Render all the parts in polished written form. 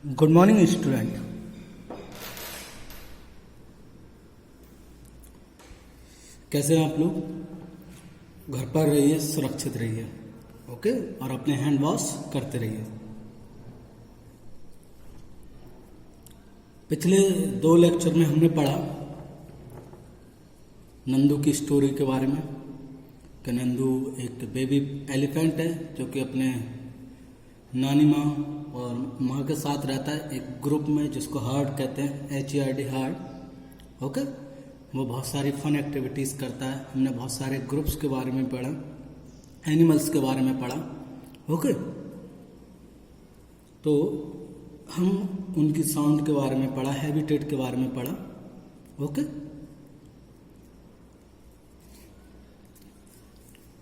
Good morning student. कैसे हैं आप लोग? घर पर रहिए, सुरक्षित रहिए, ओके, और अपने हैंड वॉश करते रहिए। पिछले 2 लेक्चर में हमने पढ़ा नंदू की स्टोरी के बारे में कि नंदू एक बेबी एलिफेंट है जो कि अपने नानी माँ और माँ के साथ रहता है एक ग्रुप में जिसको हर्ड कहते हैं, HERD हर्ड, ओके। वो बहुत सारी फन एक्टिविटीज़ करता है। हमने बहुत सारे ग्रुप्स के बारे में पढ़ा, एनिमल्स के बारे में पढ़ा, ओके। तो हम उनकी साउंड के बारे में पढ़ा, हैबिटेट के बारे में पढ़ा, ओके।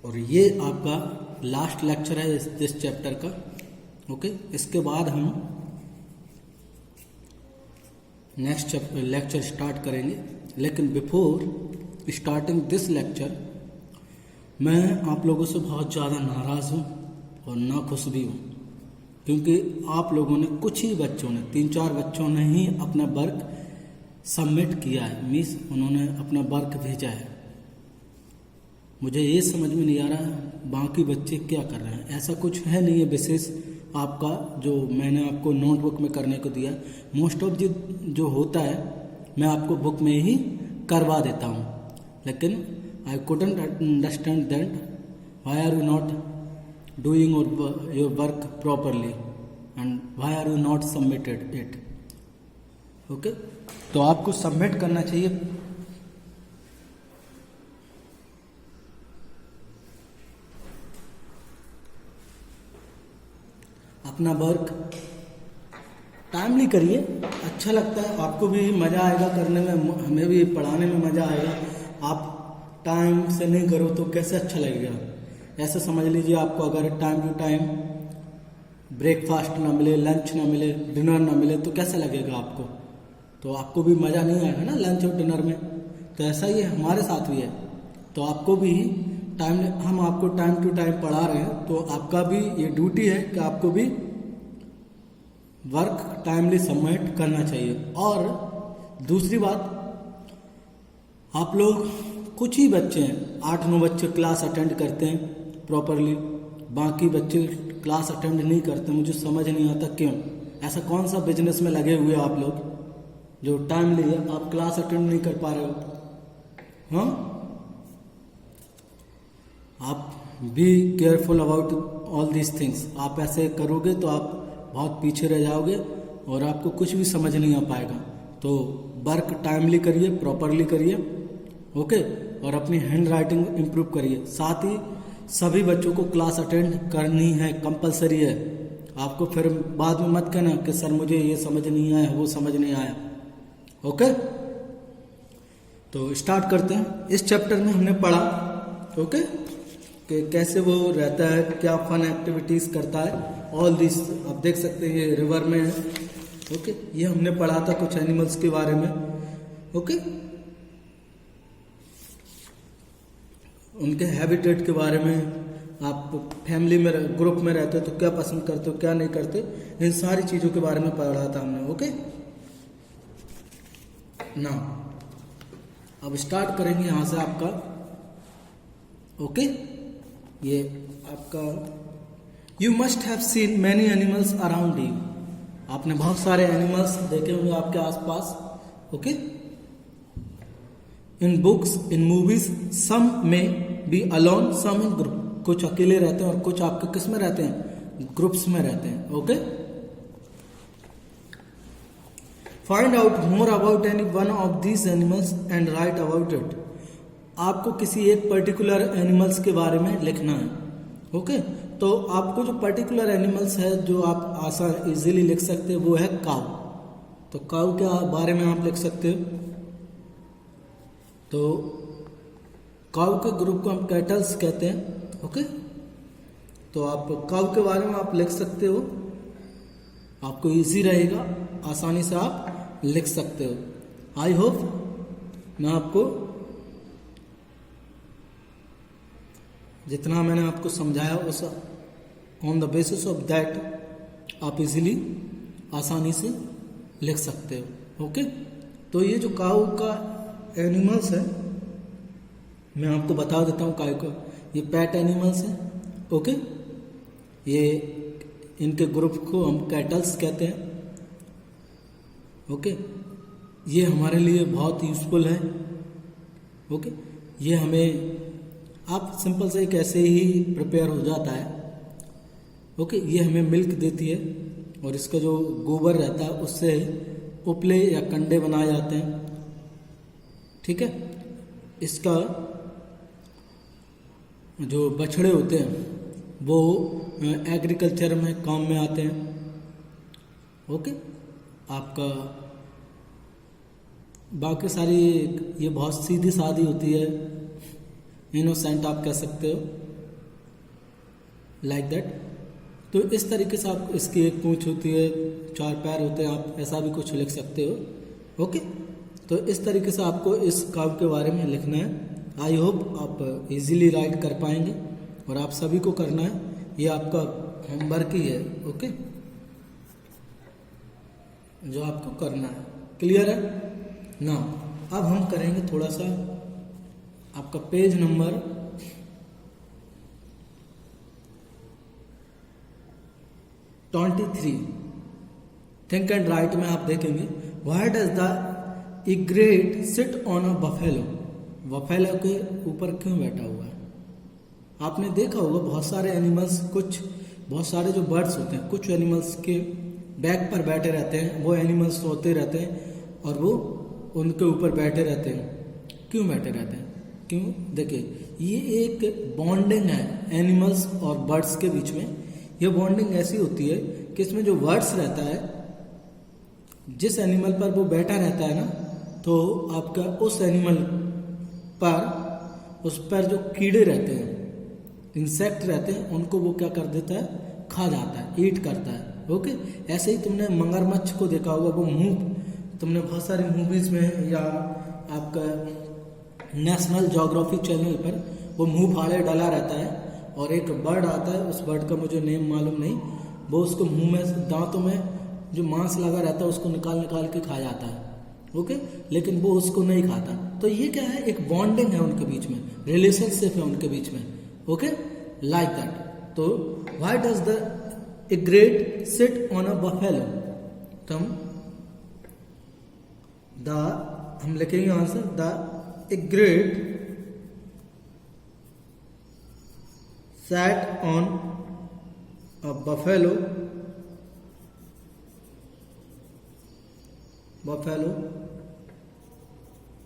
और ये आपका लास्ट लेक्चर है इस चैप्टर का, ओके। इसके बाद हम नेक्स्ट लेक्चर स्टार्ट करेंगे। लेकिन बिफोर स्टार्टिंग दिस लेक्चर मैं आप लोगों से बहुत ज़्यादा नाराज़ हूँ और नाखुश भी हूँ, क्योंकि आप लोगों ने, कुछ ही बच्चों ने, 3-4 बच्चों ने ही अपना वर्क सबमिट किया है, मीन्स उन्होंने अपना वर्क भेजा है। मुझे ये समझ में नहीं आ रहा है बाकी बच्चे क्या कर रहे हैं। ऐसा कुछ है नहीं है विशेष आपका जो मैंने आपको नोटबुक में करने को दिया। मोस्ट ऑफ जो होता है मैं आपको बुक में ही करवा देता हूँ, लेकिन I couldn't understand that why are you not doing your work properly and why are you not submitted it, okay. तो आपको सबमिट करना चाहिए। अपना वर्क टाइमली करिए, अच्छा लगता है, आपको भी मज़ा आएगा करने में, हमें भी पढ़ाने में मज़ा आएगा। आप टाइम से नहीं करो तो कैसे अच्छा लगेगा। ऐसा समझ लीजिए आपको अगर टाइम टू टाइम ब्रेकफास्ट ना मिले, लंच ना मिले, डिनर ना मिले तो कैसा लगेगा आपको? तो आपको भी मज़ा नहीं आएगा ना लंच और डिनर में। तो ऐसा ही हमारे साथ भी है। तो आपको भी टाइम, हम आपको टाइम टू टाइम पढ़ा रहे हैं, तो आपका भी ये ड्यूटी है कि आपको भी वर्क टाइमली सबमिट करना चाहिए। और दूसरी बात, आप लोग कुछ ही बच्चे हैं, 8-9 बच्चे क्लास अटेंड करते हैं प्रॉपरली, बाकी बच्चे क्लास अटेंड नहीं करते। मुझे समझ नहीं आता क्यों। ऐसा कौन सा बिजनेस में लगे हुए आप लोग जो टाइमली आप क्लास अटेंड नहीं कर पा रहे हो? हाँ, आप be careful about all these things. आप ऐसे करोगे तो आप बहुत पीछे रह जाओगे और आपको कुछ भी समझ नहीं आ पाएगा। तो वर्क टाइमली करिए, प्रॉपरली करिए, ओके। और अपनी हैंड राइटिंग इम्प्रूव करिए। साथ ही सभी बच्चों को क्लास अटेंड करनी है, कंपलसरी है। आपको फिर बाद में मत कहना कि सर मुझे ये समझ नहीं आया, वो समझ नहीं आया, ओके। तो स्टार्ट करते हैं। इस चैप्टर में हमने पढ़ा, ओके, कि कैसे वो रहता है, क्या फन एक्टिविटीज़ करता है, ऑल दिस। आप देख सकते हैं ये रिवर में है, ओके। ये हमने पढ़ा था कुछ एनिमल्स के बारे में, ओके, उनके हैबिटेट के बारे में। आप फैमिली में, ग्रुप में रहते हो तो क्या पसंद करते हो, क्या नहीं करते, इन सारी चीज़ों के बारे में पढ़ा था हमने, ओके ना। अब स्टार्ट करेंगे यहाँ से आपका, ओके। ये आपका, you must have seen many animals around you. आपने बहुत सारे एनिमल्स देखे होंगे आपके आसपास, ओके। इन बुक्स, इन मूवीज, सम में be alone, some in group. कुछ अकेले रहते हैं और कुछ आपके किस में रहते हैं, ग्रुप्स में रहते हैं, okay. Find out more about any one of these animals and right about it. आपको किसी एक पर्टिकुलर एनिमल्स के बारे में लिखना है, ओके। तो आपको जो पर्टिकुलर एनिमल्स है जो आप आसान इजीली लिख सकते हैं वो है काऊ। तो काऊ के बारे में आप लिख सकते हो। तो काऊ के ग्रुप को हम कैटल्स कहते हैं, ओके। तो आप काऊ के बारे में आप लिख सकते हो, आपको इजी रहेगा, आसानी से आप लिख सकते हो। आई होप मैं आपको जितना मैंने आपको समझाया उस on the basis of that आप इजीली आसानी से लिख सकते हो। ओके, तो ये जो काऊ का एनिमल्स है मैं आपको बता देता हूँ काय को, ये पेट एनिमल्स है। ओके, ये इनके ग्रुप को हम कैटल्स कहते हैं। ओके, ये हमारे लिए बहुत यूजफुल है। ओके, ये हमें आप सिंपल से एक ऐसे ही प्रिपेयर हो जाता है। ओके, ये हमें मिल्क देती है और इसका जो गोबर रहता है उससे उपले या कंडे बनाए जाते हैं। ठीक है, इसका जो बछड़े होते हैं वो एग्रीकल्चर में काम में आते हैं। ओके, आपका बाकी सारी ये बहुत सीधी सादी होती है, इनोसेंट आप कह सकते हो, लाइक दैट। तो इस तरीके से आप, इसकी एक पूंछ होती है, 4 पैर होते हैं, आप ऐसा भी कुछ लिख सकते हो। ओके, तो इस तरीके से आपको इस काव के बारे में लिखना है। आई होप आप इजीली राइट कर पाएंगे और आप सभी को करना है, ये आपका होमवर्क ही है। ओके, जो आपको करना है, क्लियर है ना। अब हम करेंगे थोड़ा सा आपका page number 23 think and right में आप देखेंगे, why does the egret sit on a buffalo. Buffalo के ऊपर क्यों बैठा हुआ है? आपने देखा होगा बहुत सारे एनिमल्स, बहुत सारे जो बर्ड्स होते हैं, कुछ एनिमल्स के बैक पर बैठे रहते हैं, वो एनिमल्स सोते रहते हैं और वो उनके ऊपर बैठे रहते हैं। क्यों बैठे रहते हैं? क्यों? देखिए, ये एक बॉन्डिंग है एनिमल्स और बर्ड्स के बीच में। ये बॉन्डिंग ऐसी होती है कि इसमें जो बर्ड्स रहता है, जिस एनिमल पर वो बैठा रहता है ना, तो आपका उस एनिमल पर, उस पर जो कीड़े रहते हैं, इंसेक्ट रहते हैं, उनको वो क्या कर देता है, खा जाता है, ईट करता है। ओके, ऐसे ही तुमने मगरमच्छ को देखा होगा, वो मुंह, तुमने बहुत सारी मूवीज में या आपका नेशनल ज्योग्राफी चैनल पर वो मुंह फाड़े डला रहता है और एक बर्ड आता है, उस बर्ड का मुझे नेम मालूम नहीं, वो उसको मुंह में, दांतों में जो मांस लगा रहता है उसको निकाल निकाल के खा जाता है। ओके, लेकिन वो उसको नहीं खाता। तो ये क्या है, एक बॉन्डिंग है उनके बीच में, रिलेशनशिप है उनके बीच में। Okay, like that. तो why does the egret sit on a buffalo. तो हम लिखेंगे answer, the egret sat on a buffalo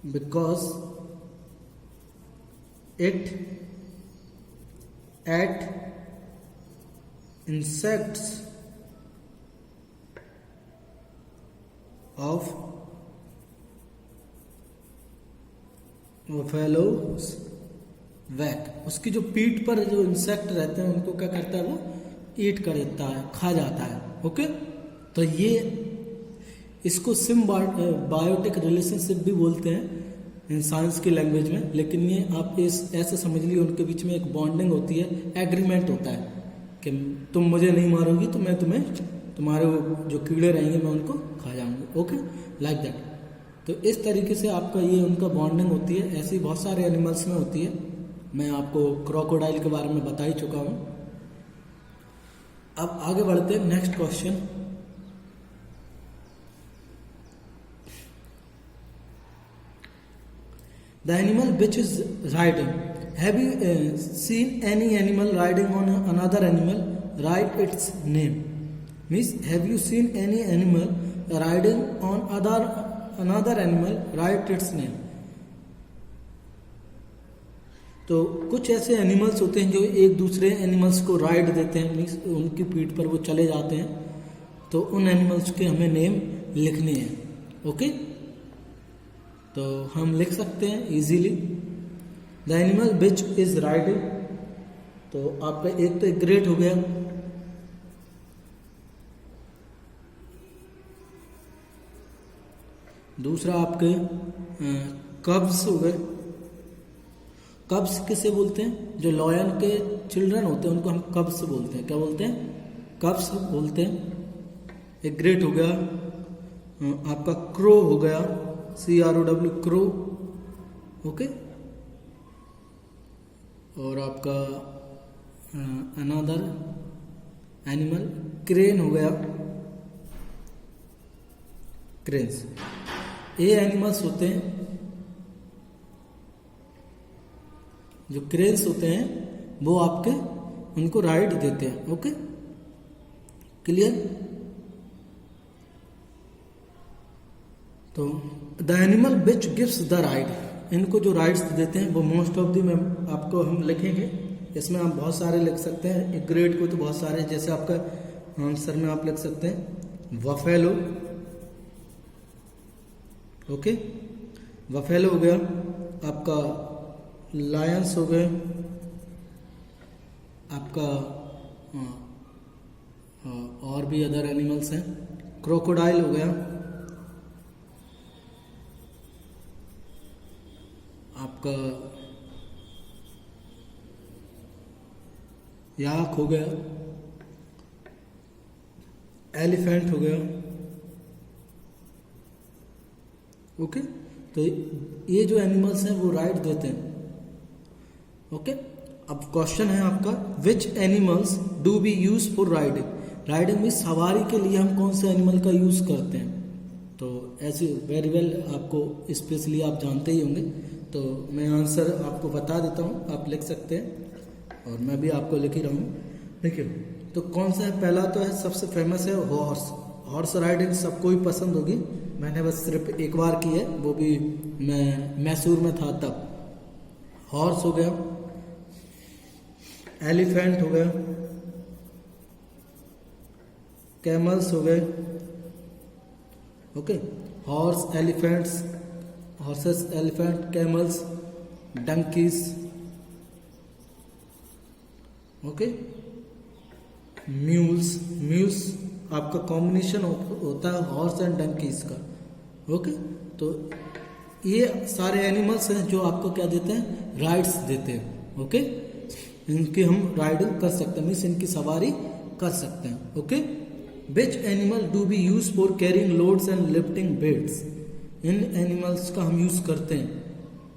because it ate insects of buffalo's back। उसकी जो पीठ पर जो इंसेक्ट रहते हैं उनको क्या करता है, वो ईट कर देता है, खा जाता है। ओके, तो ये इसको सिम्बायोटिक रिलेशनशिप भी बोलते हैं इन साइंस की लैंग्वेज में। लेकिन ये आप ऐसे समझ लीजिए, उनके बीच में एक बॉन्डिंग होती है, एग्रीमेंट होता है कि तुम मुझे नहीं मारोगी तो मैं तुम्हें, तुम्हारे जो कीड़े रहेंगे मैं उनको खा जाऊंगी। Okay, like that. तो इस तरीके से आपका ये उनका बॉन्डिंग होती है। ऐसी बहुत सारे एनिमल्स में होती है, मैं आपको क्रोकोडाइल के बारे में बता ही चुका हूं। अब आगे बढ़ते हैं, next question. The animal which is riding, have you seen any animal riding on another animal, right it's name. Means have you seen any animal riding on another animal, right it's name. तो कुछ ऐसे animals होते हैं जो एक दूसरे animals को ride देते हैं, मीन्स उनकी पीठ पर वो चले जाते हैं, तो उन एनिमल्स के हमें नेम लिखने हैं। ओके, तो हम लिख सकते हैं easily, the animal which is riding. तो आपका एक तो ग्रेट हो गया, दूसरा आपके कब्स हो गए। कब्स किसे बोलते हैं? जो लॉयन के चिल्ड्रन होते हैं उनको हम कब्स बोलते हैं। क्या बोलते हैं? कब्स बोलते हैं। एक ग्रेट हो गया, आपका क्रो हो गया, CROW क्रो, ओके। और आपका अनदर एनिमल क्रेन हो गया, क्रेन्स। ये एनिमल्स होते हैं, जो क्रेन्स होते हैं वो आपके उनको राइड देते हैं, ओके, क्लियर। तो the animal which gives the ride, इनको जो राइड्स देते हैं वो मोस्ट ऑफ दी में आपको हम लिखेंगे। इसमें आप बहुत सारे लिख सकते हैं, एक ग्रेड को तो बहुत सारे, जैसे आपका आंसर में आप लिख सकते हैं वफेलो, ओके, वफेलो हो गया, आपका लायंस हो गए, आपका और भी अदर एनिमल्स हैं, क्रोकोडाइल हो गया, आपका याक हो गया, एलिफेंट हो गया, ओके। तो ये जो एनिमल्स हैं वो राइड देते हैं, ओके। अब क्वेश्चन है आपका, which animals do be use for riding, riding में सवारी के लिए हम कौन से एनिमल का यूज करते हैं। तो ऐसे वेरी वेल आपको स्पेशली आप जानते ही होंगे, तो मैं आंसर आपको बता देता हूँ, आप लिख सकते हैं और मैं भी आपको लिख ही रहा हूँ। देखिए तो कौन सा है, पहला तो है सबसे फेमस है हॉर्स। हॉर्स राइडिंग सबको ही पसंद होगी, मैंने बस सिर्फ एक बार की है, वो भी मैं मैसूर में था तब। हॉर्स हो गया, एलिफेंट हो गया, कैमल्स हो गए, okay. Horse, elephants, horses, elephant, camels, donkeys, okay. Mules, mules आपका कॉम्बिनेशन होता है हॉर्स एंड डंकीज का, ओके। तो ये सारे एनिमल्स हैं जो आपको क्या देते हैं, राइड्स देते हैं, ओके। इनकी हम राइडिंग कर सकते हैं, मीन्स इनकी सवारी कर सकते हैं, okay. Which animal do be use for carrying loads and lifting weights, इन एनिमल्स का हम यूज करते हैं,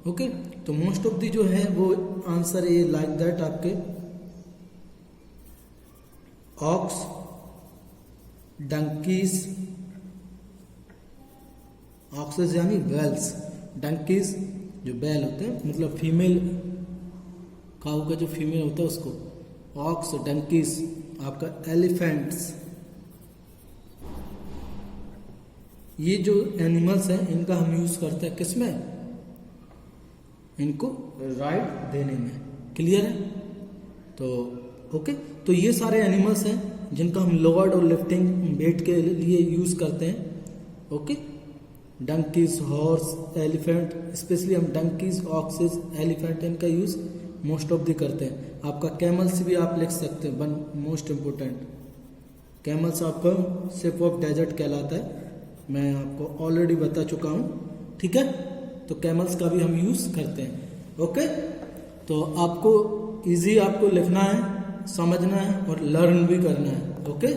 ओके। तो मोस्ट ऑफ दी जो है वो आंसर ये लाइक दैट आपके ऑक्स, डंकीज, ऑक्सेस यानी बैल्स, डंकीज जो बैल होते हैं, मतलब फीमेल काऊ का जो फीमेल होता है उसको, ऑक्स, डंकीज, आपका एलिफेंट्स, ये जो एनिमल्स हैं इनका हम यूज करते हैं किसमें, इनको राइड देने में, क्लियर है। तो ओके, तो ये सारे एनिमल्स हैं जिनका हम लोअर्ड और लिफ्टिंग वेट के लिए यूज करते हैं, okay. Donkeys, horse, elephant, specially हम डंकीज, ऑक्सेस, एलिफेंट इनका यूज मोस्ट ऑफ दी करते हैं। आपका कैमल्स भी आप लिख सकते हैं, वन मोस्ट इम्पोर्टेंट, कैमल्स आपका शिप ऑफ डेजर्ट कहलाता है, मैं आपको ऑलरेडी बता चुका हूँ, ठीक है। तो कैमल्स का भी हम यूज करते हैं, ओके। तो आपको इजी आपको लिखना है, समझना है और लर्न भी करना है, ओके।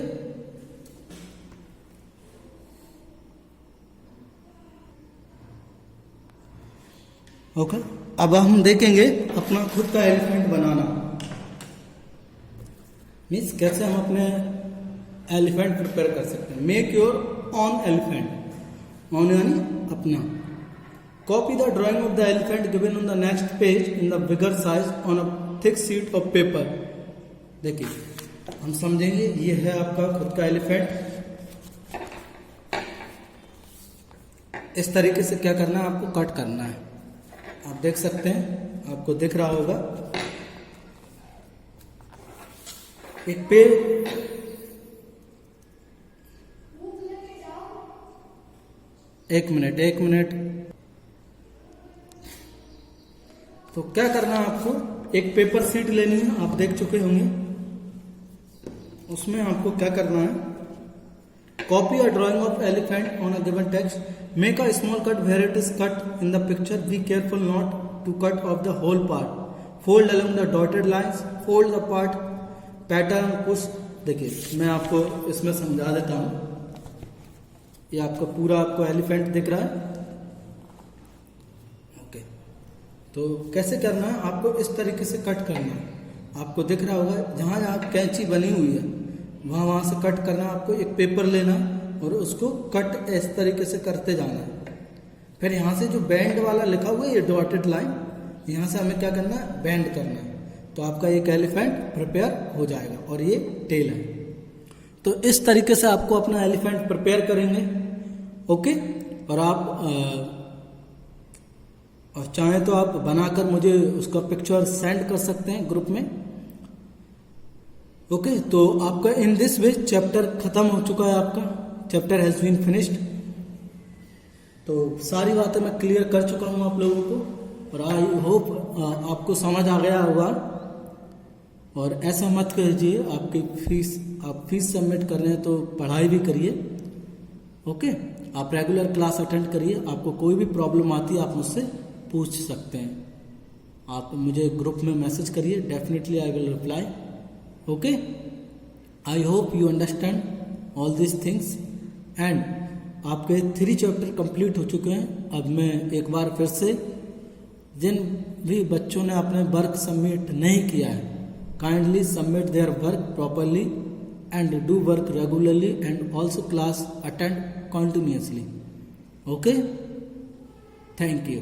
ओके, अब हम देखेंगे अपना खुद का एलिफेंट बनाना, मीन्स कैसे हम अपने एलिफेंट प्रिपेयर कर सकते हैं। Make your on elephant, on यानी अपना। Copy the drying of the elephant given on the next page in the bigger size on a thick sheet of paper. देखिए हम समझेंगे, ये है आपका खुद का एलिफेंट। इस तरीके से क्या करना है, आपको कट करना है। आप देख सकते हैं, आपको दिख रहा होगा एक पेड़, एक मिनट। तो क्या करना है आपको, एक पेपर शीट लेनी है, आप देख चुके होंगे। उसमें आपको क्या करना है, copy a drawing of elephant on a given text, make a small cut where it is cut in the picture, be careful not to cut off the whole part, fold along the dotted lines, fold the part pattern push. देखिए मैं आपको इसमें समझा देता हूँ, ये आपका पूरा आपको एलिफेंट दिख रहा है। ओके, तो कैसे करना है, आपको इस तरीके से कट करना है। आपको दिख रहा होगा जहाँ जहाँ कैंची बनी हुई है वहाँ से कट करना है। आपको एक पेपर लेना और उसको कट इस तरीके से करते जाना है। फिर यहाँ से जो बैंड वाला लिखा हुआ है, ये डॉटेड लाइन, यहाँ से हमें क्या करना है, बैंड करना है। तो आपका एक एलिफेंट प्रिपेयर हो जाएगा और ये टेल है। तो इस तरीके से आपको अपना एलिफेंट प्रिपेयर करेंगे। ओके, और आप और चाहें तो आप बनाकर मुझे उसका पिक्चर सेंड कर सकते हैं ग्रुप में। ओके, तो आपका इन दिस वे चैप्टर खत्म हो चुका है, आपका चैप्टर हैज बीन फिनिश्ड। तो सारी बातें मैं क्लियर कर चुका हूं आप लोगों को, और आई होप आपको समझ आ गया होगा। और ऐसा मत कीजिए, आपकी आप फीस सबमिट कर रहे हैं तो पढ़ाई भी करिए। ओके, आप रेगुलर क्लास अटेंड करिए। आपको कोई भी प्रॉब्लम आती है आप मुझसे पूछ सकते हैं। आप मुझे ग्रुप में मैसेज करिए, definitely I will reply. Okay, I hope you understand all this things. And आपके 3 चैप्टर कंप्लीट हो चुके हैं। अब मैं एक बार फिर से, जिन भी बच्चों ने अपने वर्क सबमिट नहीं किया है, kindly submit their work properly and do work regularly and also class attend continuously. Okay, thank you.